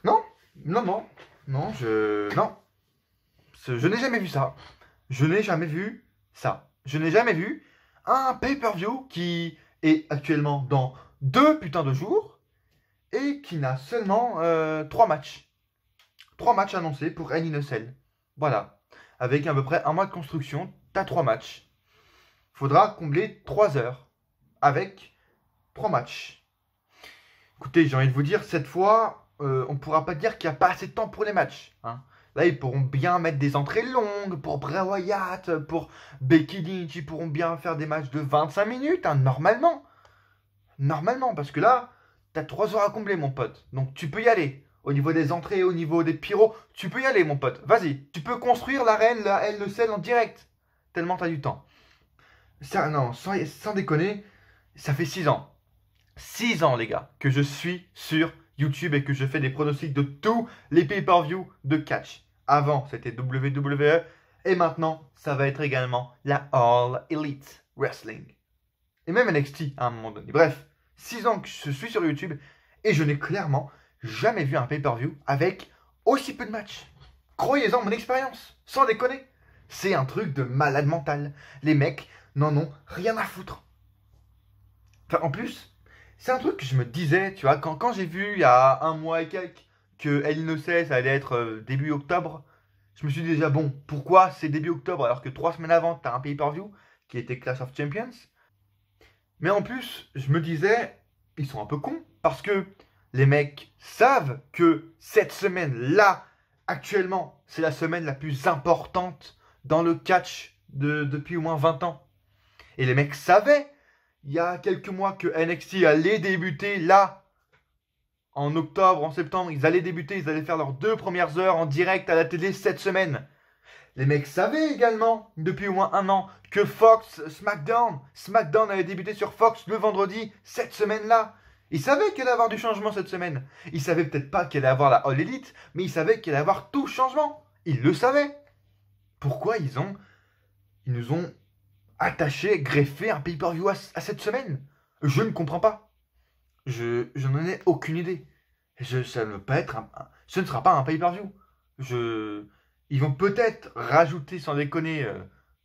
Non, non, non, non, je n'ai jamais vu ça. Je n'ai jamais vu ça. Je n'ai jamais vu un pay-per-view qui est actuellement dans 2 putains de jours et qui n'a seulement 3 matchs. 3 matchs annoncés pour Hell in a Cell. Voilà. Avec à peu près un mois de construction, t'as 3 matchs. Faudra combler 3 heures avec 3 matchs. Écoutez, j'ai envie de vous dire, cette fois, on ne pourra pas dire qu'il n'y a pas assez de temps pour les matchs. Hein. Là, ils pourront bien mettre des entrées longues pour Bray Wyatt, pour Becky Lynch. Ils pourront bien faire des matchs de 25 minutes, hein, normalement. Normalement, parce que là, t'as 3 heures à combler, mon pote. Donc, tu peux y aller. Au niveau des entrées, au niveau des pyros, tu peux y aller, mon pote. Vas-y, tu peux construire l'arène, la Hell in a Cell en direct. Tellement t'as du temps. Ça, non, sans déconner, ça fait 6 ans. 6 ans, les gars, que je suis sur YouTube et que je fais des pronostics de tous les pay-per-view de catch. Avant, c'était WWE et maintenant, ça va être également la All Elite Wrestling. Et même NXT à un moment donné. Bref, 6 ans que je suis sur YouTube et je n'ai clairement jamais vu un pay-per-view avec aussi peu de matchs. Croyez-en mon expérience, sans déconner. C'est un truc de malade mental. Les mecs n'en ont rien à foutre. Enfin, en plus, c'est un truc que je me disais, tu vois, quand j'ai vu il y a un mois et quelques que Hell in a Cell, ça allait être début octobre, je me suis dit déjà, bon, pourquoi c'est début octobre alors que 3 semaines avant, t'as un pay-per-view qui était Clash of Champions. Mais en plus, je me disais, ils sont un peu cons, parce que les mecs savent que cette semaine-là, actuellement, c'est la semaine la plus importante dans le catch depuis au moins 20 ans. Et les mecs savaient, il y a quelques mois, que NXT allait débuter là, en octobre, en septembre, ils allaient débuter, ils allaient faire leurs 2 premières heures en direct à la télé cette semaine. Les mecs savaient également, depuis au moins un an, que SmackDown allait débuter sur Fox le vendredi, cette semaine-là. Ils savaient qu'il allait avoir du changement cette semaine. Ils savaient peut-être pas qu'il allait avoir la All Elite, mais ils savaient qu'il allait avoir tout changement. Ils le savaient. Pourquoi ils nous ont attaché, greffé un pay-per-view à cette semaine? Je ne comprends pas. Je n'en ai aucune idée. Ça ne veut pas être ce ne sera pas un pay-per-view. Ils vont peut-être rajouter, sans déconner,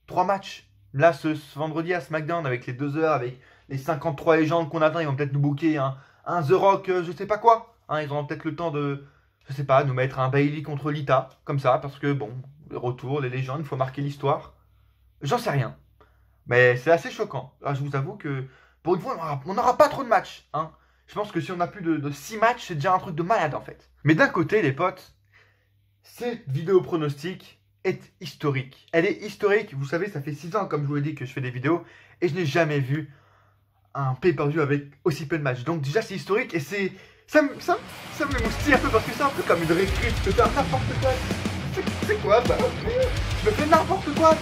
3 matchs. Là, ce vendredi à SmackDown, avec les 2 heures, avec les 53 légendes qu'on attend, ils vont peut-être nous booker un The Rock, je sais pas quoi. Hein, ils auront peut-être le temps de, je sais pas, nous mettre un Bayley contre Lita, comme ça, parce que bon, le retour, les légendes, il faut marquer l'histoire. J'en sais rien. Mais c'est assez choquant. Là, je vous avoue que, pour une fois, on n'aura pas trop de matchs. Hein. Je pense que si on a plus de 6 matchs, c'est déjà un truc de malade, en fait. Mais d'un côté, les potes, cette vidéo pronostic est historique. Elle est historique, vous savez, ça fait 6 ans, comme je vous l'ai dit, que je fais des vidéos, et je n'ai jamais vu un pay-per-view avec aussi peu de matchs. Donc déjà, c'est historique, et ça me moustille un peu, parce que c'est un peu comme une réécrite, je peux faire n'importe quoi. C'est quoi, ça? Je me fais n'importe quoi,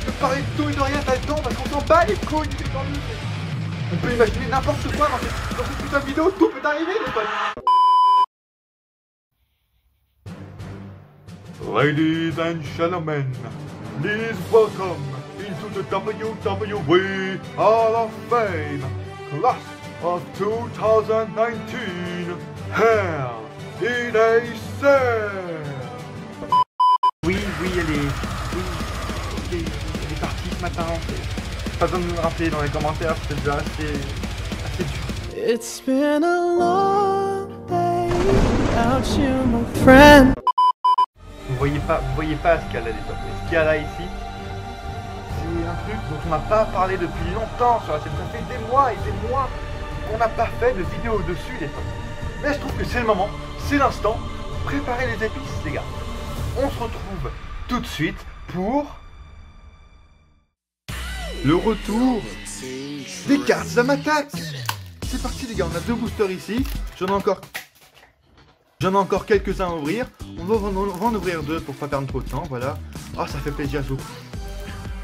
je peux parler de tout et de rien là-dedans, parce qu'on s'en bat les couilles du pay-per-view. On peut imaginer n'importe quoi dans cette putain de vidéo, tout peut arriver, les potes. Ladies and gentlemen, please welcome into the WWE Hall of Fame, Class of 2019, Hell in a Cell. Oui, elle est partie ce matin. Pas besoin de me rappeler dans les commentaires, c'est déjà assez dur. It's been a long day without you, my friend. Vous voyez pas ce qu'elle a, les potes. Ce qu'il y a là ici, c'est un truc dont on n'a pas parlé depuis longtemps sur la chaîne. Ça fait des mois et des mois qu'on n'a pas fait de vidéo dessus, les potes. Mais je trouve que c'est le moment, c'est l'instant. Préparez les épices, les gars. On se retrouve tout de suite pour le retour des cartes à m'attaque. C'est parti, les gars. On a 2 boosters ici. J'en ai encore quelques-uns à ouvrir. On va en ouvrir 2 pour pas perdre trop de temps, voilà. Ah, ça fait plaisir, je vous.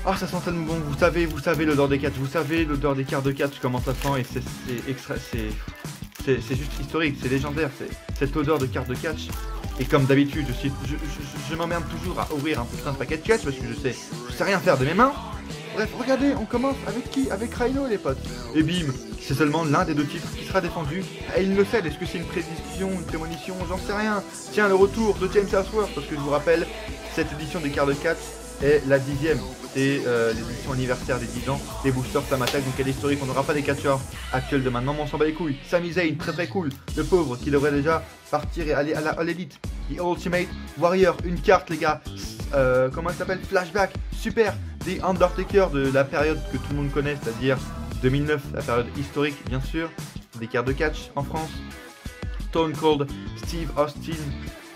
Ah, ça sent tellement bon. Vous savez l'odeur des catch. Vous savez l'odeur des cartes de catch, comment ça sent. Et c'est juste historique, c'est légendaire. Cette odeur de cartes de catch. Et comme d'habitude, je m'emmerde toujours à ouvrir un putain de paquet de catch parce que je sais rien faire de mes mains. Bref, regardez, on commence avec qui? Avec Rhino, les potes. Et bim, c'est seulement l'un des deux titres qui sera défendu. Et il le cède. Est-ce que c'est une prédiction, une prémonition? J'en sais rien. Tiens, le retour de James Ellsworth, parce que je vous rappelle, cette édition des quarts de catch est la 10e. C'est l'édition anniversaire des 10 ans des boosters Slam Attack, donc elle est historique. On n'aura pas des catcheurs actuels de maintenant, mais on s'en bat les couilles. Sami Zayn, très très cool. Le pauvre qui devrait déjà partir et aller à la All Elite. The Ultimate Warrior, une carte, les gars. Comment elle s'appelle? Flashback, super. The Undertaker de la période que tout le monde connaît, c'est-à-dire 2009, la période historique, bien sûr. Des quarts de catch en France. Stone Cold Steve Austin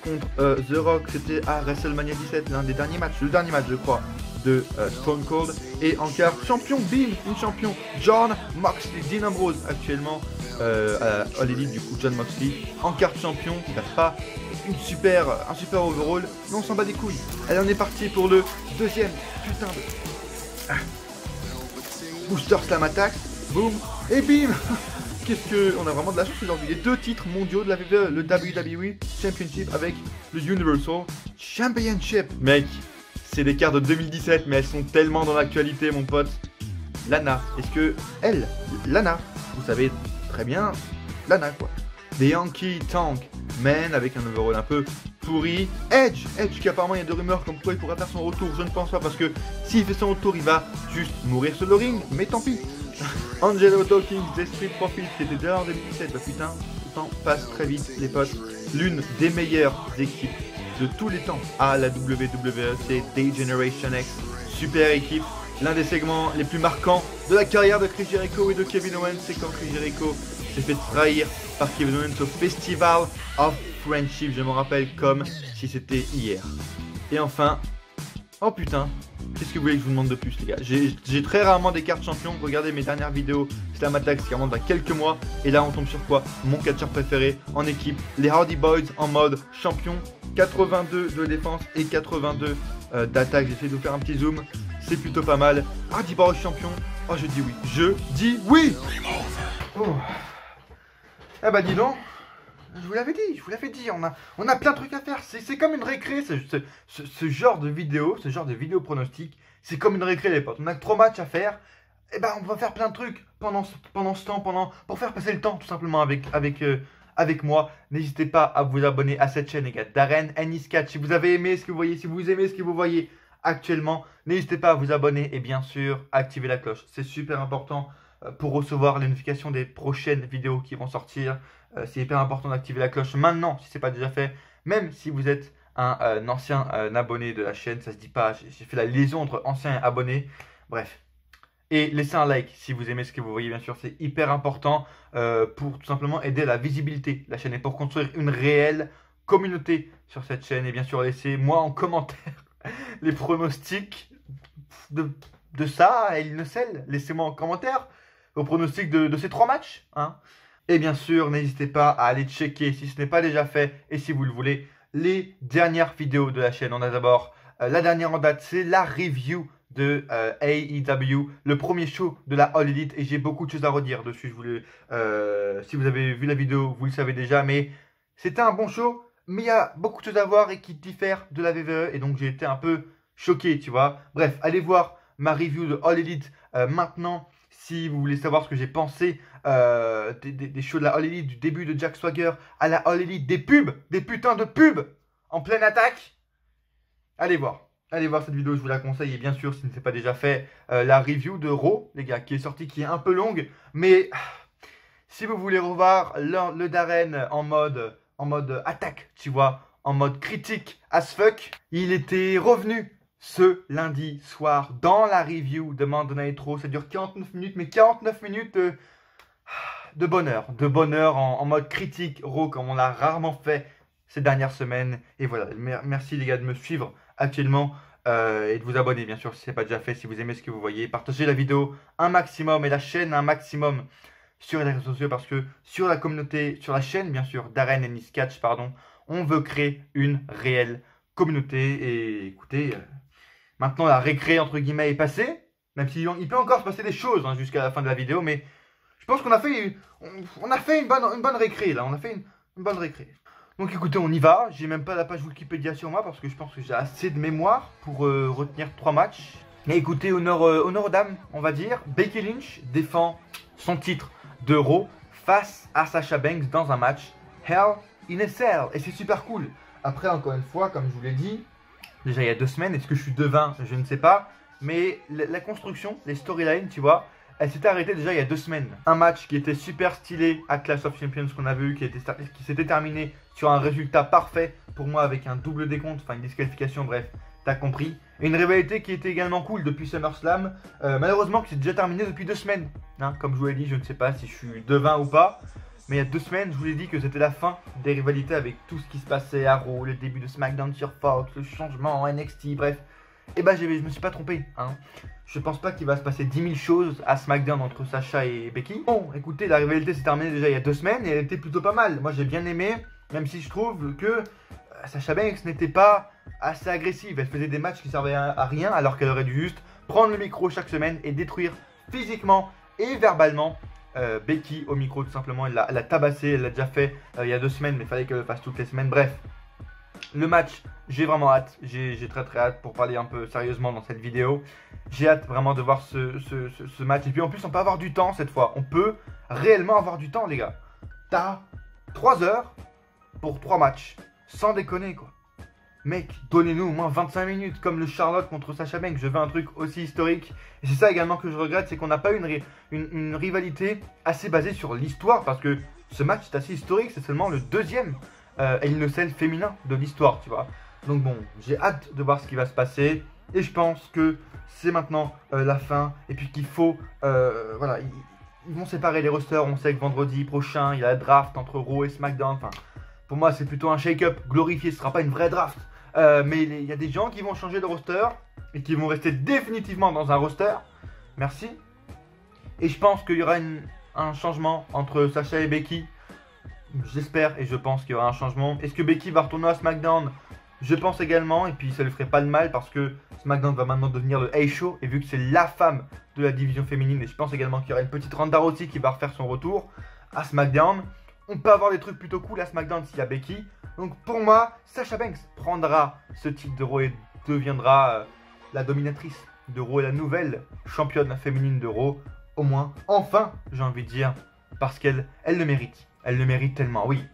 contre The Rock, c'était à WrestleMania 17, l'un des derniers matchs, le dernier match je crois, de Stone Cold. Et en quart, champion, bim, une champion, John Moxley, Dean Ambrose actuellement à All Elite, du coup John Moxley, en quart champion, il n'a pas un super overall, mais on s'en bat des couilles. Allez, on est parti pour le deuxième putain de Booster Slam Attack, boum, et bim. Qu'est-ce que... On a vraiment de la chance aujourd'hui. Les deux titres mondiaux de la WWE, le WWE Championship avec le Universal Championship. Mec, c'est des cartes de 2017, mais elles sont tellement dans l'actualité, mon pote. Lana, est-ce que... Elle, Lana, vous savez très bien, Lana quoi. Des Yankee Tank Man avec un overall un peu pourri. Edge qui apparemment il y a des rumeurs comme quoi il pourrait faire son retour. Je ne pense pas parce que s'il fait son retour, il va juste mourir sur le ring, mais tant pis. Angelo Dawkins des Street Profits qui était déjà en 2017, bah putain, le temps passe très vite les potes. L'une des meilleures équipes de tous les temps à la WWE, c'est Day Generation X, super équipe. L'un des segments les plus marquants de la carrière de Chris Jericho et de Kevin Owens, c'est quand Chris Jericho s'est fait trahir par Kevin Owens au Festival of Friendship, je m'en rappelle comme si c'était hier. Et enfin, oh putain, qu'est-ce que vous voulez que je vous demande de plus les gars? J'ai très rarement des cartes champions. Regardez mes dernières vidéos Slam Attack qui remontent à quelques mois. Et là on tombe sur quoi? Mon catcheur préféré en équipe, les Hardy Boys en mode champion. 82 de défense et 82 d'attaque. J'essaie de vous faire un petit zoom, c'est plutôt pas mal. Hardy Boys champion, oh je dis oui, je dis oui. Oh. Eh bah dis donc, je vous l'avais dit, on a plein de trucs à faire, c'est comme une récré, ce genre de vidéo, pronostic, c'est comme une récré les potes, on a que 3 matchs à faire, et ben on va faire plein de trucs pendant ce temps, pour faire passer le temps tout simplement avec moi. N'hésitez pas à vous abonner à cette chaîne les gars, Darren Nis4, si vous avez aimé ce que vous voyez, si vous aimez ce que vous voyez actuellement, n'hésitez pas à vous abonner et bien sûr activer la cloche, c'est super important pour recevoir les notifications des prochaines vidéos qui vont sortir. C'est hyper important d'activer la cloche maintenant si ce n'est pas déjà fait. Même si vous êtes un ancien abonné de la chaîne, ça se dit pas, j'ai fait la liaison entre anciens et abonnés. Bref. Et laissez un like si vous aimez ce que vous voyez, bien sûr, c'est hyper important pour tout simplement aider à la visibilité de la chaîne et pour construire une réelle communauté sur cette chaîne. Et bien sûr, laissez-moi en commentaire les pronostics de ça et il ne scelle. Laissez-moi en commentaire vos pronostics de ces 3 matchs. Hein. Et bien sûr, n'hésitez pas à aller checker, si ce n'est pas déjà fait, et si vous le voulez, les dernières vidéos de la chaîne. On a d'abord la dernière en date, c'est la review de AEW, le premier show de la All Elite, et j'ai beaucoup de choses à redire dessus. Si vous avez vu la vidéo, vous le savez déjà, mais c'était un bon show, mais il y a beaucoup de choses à voir et qui diffèrent de la WWE, et donc j'ai été un peu choqué, tu vois. Bref, allez voir ma review de All Elite maintenant. Si vous voulez savoir ce que j'ai pensé des shows de la All Elite, du début de Jack Swagger à la All Elite, des pubs, des putains de pubs en pleine attaque, allez voir cette vidéo, je vous la conseille. Et bien sûr, si ce n'est pas déjà fait, la review de Raw, les gars, qui est sortie, qui est un peu longue. Mais si vous voulez revoir le Darren en mode attaque, tu vois, en mode critique as fuck, il était revenu ce lundi soir dans la review de Monday Night Raw. Ça dure 49 minutes, mais 49 minutes de bonheur en mode critique Raw comme on l'a rarement fait ces dernières semaines. Et voilà, merci les gars de me suivre actuellement et de vous abonner bien sûr si ce n'est pas déjà fait, si vous aimez ce que vous voyez. Partagez la vidéo un maximum et la chaîne un maximum sur les réseaux sociaux parce que sur la communauté, sur la chaîne bien sûr, Darren Nis4, pardon, on veut créer une réelle communauté. Et écoutez... Maintenant, la récré, entre guillemets, est passée. Même s'il peut encore se passer des choses hein, jusqu'à la fin de la vidéo. Mais je pense qu'on a fait, une bonne récré, là. On a fait une bonne récré. Donc écoutez, on y va. J'ai même pas la page Wikipédia sur moi parce que je pense que j'ai assez de mémoire pour retenir 3 matchs. Mais écoutez, honneur aux dames, on va dire. Becky Lynch défend son titre de Raw face à Sasha Banks dans un match Hell in a Cell. Et c'est super cool. Après, encore une fois, comme je vous l'ai dit, déjà il y a 2 semaines, est-ce que je suis devin? Je ne sais pas. Mais la construction, les storylines, tu vois, elle s'était arrêtée déjà il y a 2 semaines. Un match qui était super stylé à Clash of Champions qu'on a vu, qui s'était terminé sur un résultat parfait pour moi avec un double décompte, enfin une disqualification, bref, t'as compris. Et une rivalité qui était également cool depuis SummerSlam, malheureusement qui s'est déjà terminée depuis 2 semaines. Hein, comme je vous l'ai dit, je ne sais pas si je suis devin ou pas, mais il y a 2 semaines, je vous ai dit que c'était la fin des rivalités avec tout ce qui se passait à Raw, le début de SmackDown sur Fox, le changement en NXT, bref. Et bah je me suis pas trompé, hein. Je pense pas qu'il va se passer 10 000 choses à SmackDown entre Sasha et Becky. Bon, écoutez, la rivalité s'est terminée déjà il y a 2 semaines et elle était plutôt pas mal. Moi j'ai bien aimé, même si je trouve que Sasha Banks n'était pas assez agressive. Elle faisait des matchs qui servaient à rien alors qu'elle aurait dû juste prendre le micro chaque semaine et détruire physiquement et verbalement Becky au micro tout simplement. Elle l'a tabassé, elle l'a déjà fait il y a 2 semaines, mais il fallait qu'elle le fasse toutes les semaines. Bref, le match, j'ai vraiment hâte, j'ai très hâte pour parler un peu sérieusement dans cette vidéo. J'ai hâte vraiment de voir ce match. Et puis en plus on peut avoir du temps cette fois, on peut réellement avoir du temps les gars. T'as 3 heures pour 3 matchs, sans déconner quoi. Mec, donnez-nous au moins 25 minutes comme le Charlotte contre Sasha Banks, je veux un truc aussi historique. Et c'est ça également que je regrette, c'est qu'on n'a pas eu une rivalité assez basée sur l'histoire. Parce que ce match est assez historique, c'est seulement le 2e Hell in a Cell féminin de l'histoire, tu vois. Donc bon, j'ai hâte de voir ce qui va se passer. Et je pense que c'est maintenant la fin. Et puis qu'il faut, voilà, ils vont séparer les rosters. On sait que vendredi prochain, il y a la draft entre Raw et SmackDown. Enfin, pour moi, c'est plutôt un shake-up glorifié. Ce ne sera pas une vraie draft. Mais il y a des gens qui vont changer de roster et qui vont rester définitivement dans un roster. Merci. Et je pense qu'il y aura un changement entre Sasha et Becky. J'espère et je pense qu'il y aura un changement. Est-ce que Becky va retourner à SmackDown? Je pense également. Et puis ça lui ferait pas de mal parce que SmackDown va maintenant devenir le A-Show. Et vu que c'est la femme de la division féminine, et je pense également qu'il y aura une petite Ronda Rousey qui va refaire son retour à SmackDown. On peut avoir des trucs plutôt cool à SmackDown s'il y a Becky. Donc pour moi, Sasha Banks prendra ce titre de Raw et deviendra la dominatrice de Raw et la nouvelle championne féminine de Raw. Au moins, enfin, j'ai envie de dire, parce qu'elle le mérite. Elle le mérite tellement, oui.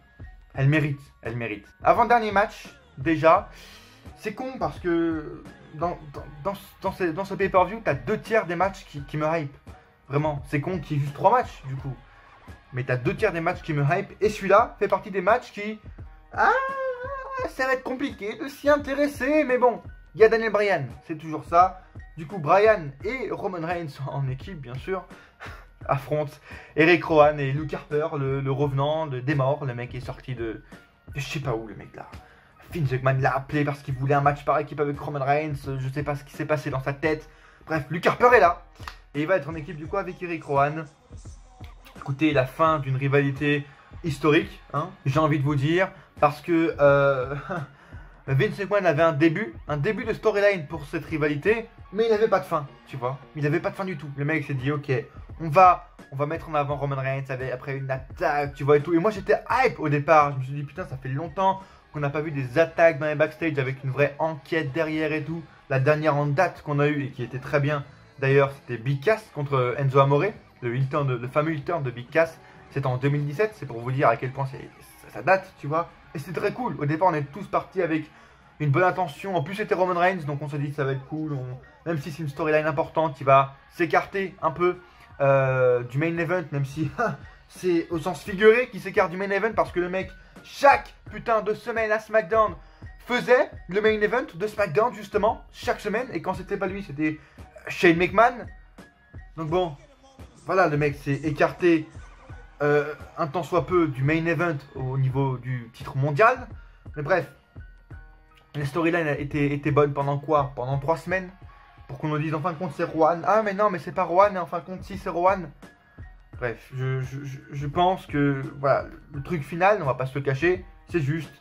Elle mérite, elle mérite. Avant-dernier match, déjà, c'est con parce que dans ce pay-per-view, t'as 2 tiers des matchs qui me hype. Vraiment, c'est con qu'il y ait juste 3 matchs du coup. Mais t'as 2 tiers des matchs qui me hype. Et celui-là fait partie des matchs qui... Ah, ça va être compliqué de s'y intéresser. Mais bon, il y a Daniel Bryan, c'est toujours ça. Du coup, Bryan et Roman Reigns en équipe, bien sûr, affrontent Eric Rowan et Luke Harper, le revenant des morts. Le mec est sorti de... Je sais pas où, le mec là. Vince McMahon l'a appelé parce qu'il voulait un match par équipe avec Roman Reigns. Je sais pas ce qui s'est passé dans sa tête. Bref, Luke Harper est là. Et il va être en équipe du coup avec Eric Rowan. Écoutez, la fin d'une rivalité historique, hein, j'ai envie de vous dire. Parce que Vince McMahon avait un début de storyline pour cette rivalité. Mais il n'avait pas de fin, tu vois. Il n'avait pas de fin du tout. Le mec s'est dit, ok, on va mettre en avant Roman Reigns après une attaque, tu vois, et tout. Et moi, j'étais hype au départ. Je me suis dit, putain, ça fait longtemps qu'on n'a pas vu des attaques dans les backstage avec une vraie enquête derrière et tout. La dernière en date qu'on a eue et qui était très bien, d'ailleurs, c'était Big Cass contre Enzo Amore. Le fameux heel turn de Big Cass. C'était en 2017. C'est pour vous dire à quel point ça date, tu vois. Et c'était très cool. Au départ, on est tous partis avec une bonne intention. En plus, c'était Roman Reigns, donc on s'est dit que ça va être cool. Même si c'est une storyline importante qui va s'écarter un peu du main event, même si c'est au sens figuré qu'il s'écarte du main event parce que le mec, chaque putain de semaine à SmackDown, faisait le main event de SmackDown justement, chaque semaine. Et quand c'était pas lui, c'était Shane McMahon. Donc bon, voilà, le mec s'est écarté un tant soit peu du main event au niveau du titre mondial. Mais bref, les storylines étaient bonnes pendant quoi? Pendant 3 semaines. Pour qu'on nous dise en fin de compte c'est Rowan. Ah mais non mais c'est pas Rowan et en fin de compte si c'est Rowan. Bref, je pense que voilà, le truc final, on va pas se le cacher, c'est juste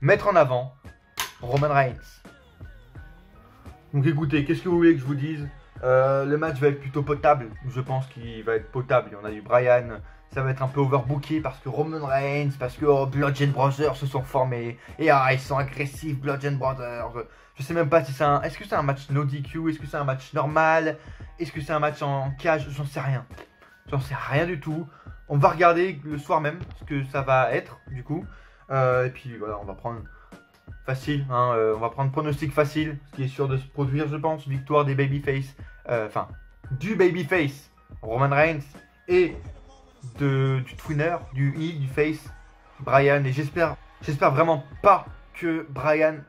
mettre en avant Roman Reigns. Donc écoutez, qu'est-ce que vous voulez que je vous dise? Le match va être plutôt potable. Je pense qu'il va être potable. On a eu Bryan, ça va être un peu overbooké parce que Roman Reigns, parce que Bludgeon Brothers se sont formés. Et ils sont agressifs, Bludgeon Brothers. Je sais même pas si c'est un... Est-ce que c'est un match no DQ? Est-ce que c'est un match normal? Est-ce que c'est un match en cage? J'en sais rien. J'en sais rien du tout. On va regarder le soir même ce que ça va être, du coup. Et puis voilà, on va prendre facile. Hein, on va prendre pronostic facile, ce qui est sûr de se produire, je pense. Victoire des Babyface. Enfin, du Babyface, Roman Reigns. Et du twinner, du heel, du face, Bryan. Et j'espère vraiment pas que Bryan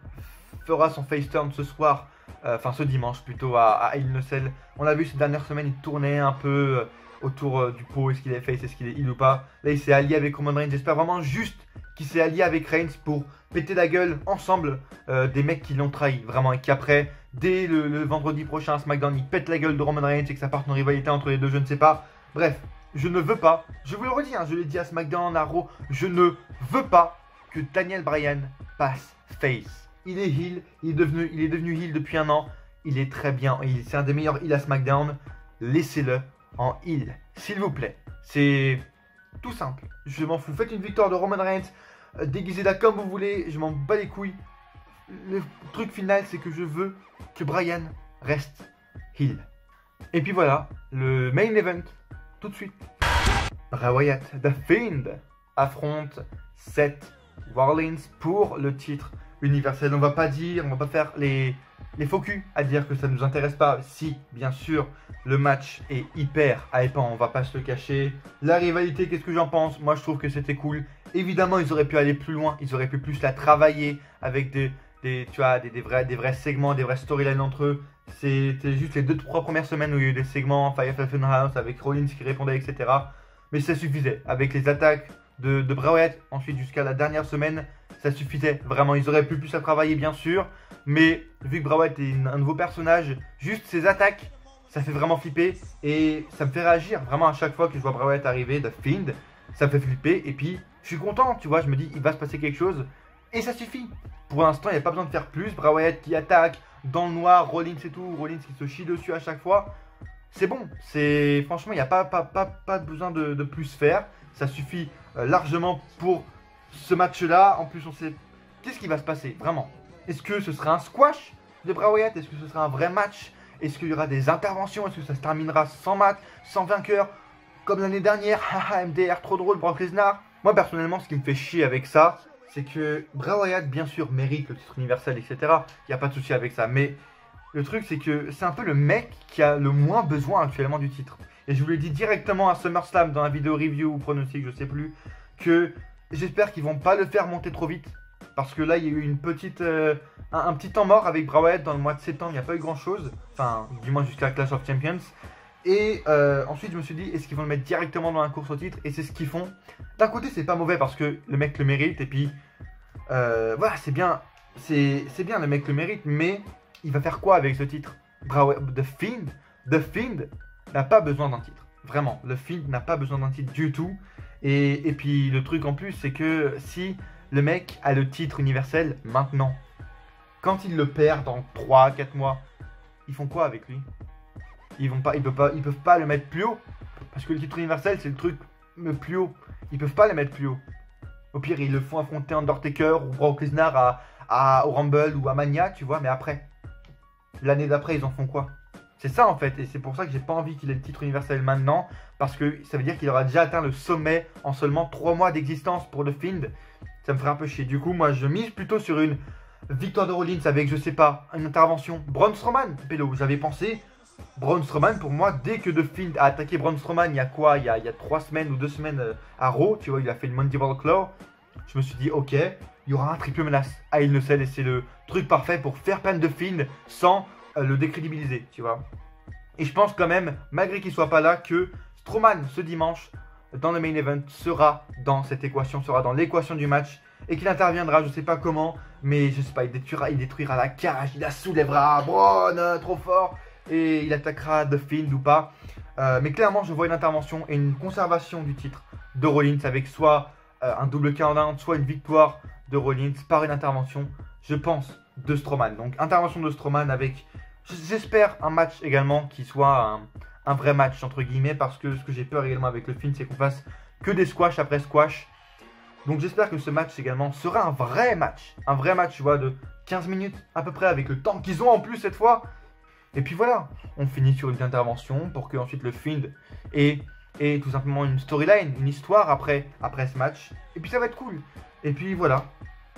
fera son face turn ce soir, enfin ce dimanche plutôt à Hell in a Cell. On a vu ces dernières semaines, il tournait un peu autour du pot, est-ce qu'il est face, est-ce qu'il est heel ou pas. Là il s'est allié avec Roman Reigns, j'espère vraiment juste qu'il s'est allié avec Reigns pour péter la gueule ensemble des mecs qui l'ont trahi, vraiment, et qu'après, dès le vendredi prochain à SmackDown, il pète la gueule de Roman Reigns et que ça parte en rivalité entre les deux, je ne sais pas. Bref, je ne veux pas, je vous le redis, hein, je l'ai dit à SmackDown, à Raw, je ne veux pas que Daniel Bryan passe face. Il est heel, il est devenu heel depuis un an, il est très bien, c'est un des meilleurs heels à SmackDown, laissez-le en heel, s'il vous plaît. C'est tout simple, je m'en fous, faites une victoire de Roman Reigns, déguisez-la comme vous voulez, je m'en bats les couilles. Le truc final, c'est que je veux que Bryan reste heel. Et puis voilà, le main event, tout de suite. Bray Wyatt, The Fiend, affronte Seth Rollins pour le titre universel. On va pas faire les faux culs à dire que ça ne nous intéresse pas. Si, bien sûr, le match est hyper hypant, on va pas se le cacher. La rivalité, qu'est-ce que j'en pense? Moi, je trouve que c'était cool. Évidemment, ils auraient pu aller plus loin, ils auraient pu plus la travailler avec des vrais segments, des vrais storylines entre eux. C'était juste les 2-3 premières semaines où il y a eu des segments, Firefly Funhouse avec Rollins qui répondait, etc. Mais ça suffisait. Avec les attaques de Bray Wyatt, ensuite jusqu'à la dernière semaine, ça suffisait. Vraiment, ils auraient pu plus la travailler, bien sûr. Mais vu que Bray Wyatt est un nouveau personnage, juste ses attaques, ça fait vraiment flipper. Et ça me fait réagir. Vraiment, à chaque fois que je vois Bray Wyatt arriver, The Fiend, ça me fait flipper. Et puis, je suis content, tu vois. Je me dis, il va se passer quelque chose. Et ça suffit. Pour l'instant, il n'y a pas besoin de faire plus. Bray Wyatt qui attaque dans le noir, Rollins et tout. Rollins qui se chie dessus à chaque fois. C'est bon. Franchement, il n'y a pas besoin de plus faire. Ça suffit largement pour ce match-là. En plus, on sait qu'est-ce qui va se passer, vraiment. Est-ce que ce sera un squash de Bray Wyatt? Est-ce que ce sera un vrai match? Est-ce qu'il y aura des interventions? Est-ce que ça se terminera sans match, sans vainqueur? Comme l'année dernière, haha, MDR, trop drôle, Brock Lesnar. Moi, personnellement, ce qui me fait chier avec ça, c'est que Bray Wyatt, bien sûr, mérite le titre universel, etc. Il n'y a pas de souci avec ça. Mais le truc, c'est que c'est un peu le mec qui a le moins besoin actuellement du titre. Et je vous l'ai dit directement à SummerSlam dans la vidéo review ou pronostic, je sais plus, que j'espère qu'ils vont pas le faire monter trop vite. Parce que là, il y a eu une petite, un petit temps mort avec Bray Wyatt dans le mois de septembre. Il n'y a pas eu grand chose. Enfin, du moins jusqu'à Clash of Champions. Et ensuite, je me suis dit, est-ce qu'ils vont le mettre directement dans la course au titre? Et c'est ce qu'ils font. D'un côté, c'est pas mauvais parce que le mec le mérite. Et puis, voilà, c'est bien. C'est bien, le mec le mérite. Mais il va faire quoi avec ce titre? The Fiend n'a pas besoin d'un titre. Vraiment, The Fiend n'a pas besoin d'un titre du tout. Et puis, le truc en plus, c'est que si le mec a le titre universel maintenant, quand il le perd dans 3-4 mois, ils font quoi avec lui? Ils peuvent pas le mettre plus haut. Parce que le titre universel, c'est le truc le plus haut. Ils peuvent pas le mettre plus haut. Au pire, ils le font affronter Undertaker ou Brock Lesnar au Rumble ou à Mania, tu vois. Mais après, l'année d'après, ils en font quoi? C'est ça en fait. Et c'est pour ça que j'ai pas envie qu'il ait le titre universel maintenant. Parce que ça veut dire qu'il aura déjà atteint le sommet en seulement 3 mois d'existence pour le Fiend. Ça me ferait un peu chier. Du coup, moi, je mise plutôt sur une victoire de Rollins avec, je sais pas, une intervention. Braun Strowman, Pélo, j'avais pensé. Braun Strowman, pour moi, dès que The Fiend a attaqué Braun Strowman, il y a quoi? Il y a 3 semaines ou 2 semaines à Raw, tu vois, il a fait le Mandible Claw. Je me suis dit, ok, il y aura un triple menace à Hell in a Cell et c'est le truc parfait pour faire peine de Fiend sans le décrédibiliser, tu vois. Et je pense quand même, malgré qu'il soit pas là, que Strowman, ce dimanche, dans le main event, sera dans cette équation, sera dans l'équation du match et qu'il interviendra, je sais pas comment, mais je sais pas, il détruira la cage, il la soulèvera, Braun, trop fort, et il attaquera The Fiend ou pas. Mais clairement, je vois une intervention et une conservation du titre de Rollins avec soit un double countdown, soit une victoire de Rollins par une intervention, je pense, de Strowman. Donc, intervention de Strowman avec, j'espère, un match également qui soit un vrai match, entre guillemets, parce que ce que j'ai peur également avec le film, c'est qu'on fasse que des squash après squash. Donc j'espère que ce match également sera un vrai match, tu vois, de 15 minutes à peu près, avec le temps qu'ils ont en plus cette fois. Et puis voilà, on finit sur une intervention pour que ensuite le Fiend ait tout simplement une storyline, une histoire après ce match. Et puis ça va être cool. Et puis voilà,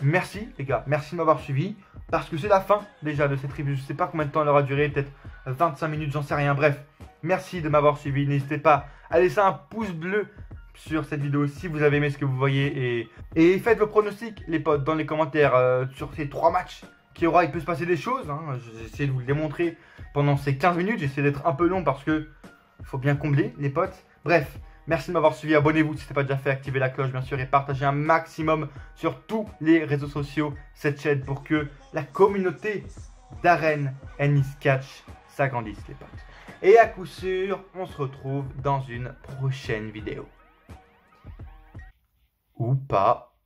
merci les gars, merci de m'avoir suivi, parce que c'est la fin déjà de cette review. Je sais pas combien de temps elle aura duré, peut-être 25 minutes, j'en sais rien. Bref, merci de m'avoir suivi, n'hésitez pas à laisser un pouce bleu sur cette vidéo si vous avez aimé ce que vous voyez, et faites vos pronostics les potes dans les commentaires sur ces 3 matchs qu'il y aura. Il peut se passer des choses, hein. J'ai essayé de vous le démontrer pendant ces 15 minutes, j'ai essayé d'être un peu long parce que faut bien combler les potes. Bref, merci de m'avoir suivi, abonnez-vous si ce n'est pas déjà fait, activez la cloche bien sûr et partagez un maximum sur tous les réseaux sociaux cette chaîne pour que la communauté d'Arène Ennis Catch s'agrandisse les potes. Et à coup sûr, on se retrouve dans une prochaine vidéo. Ou pas.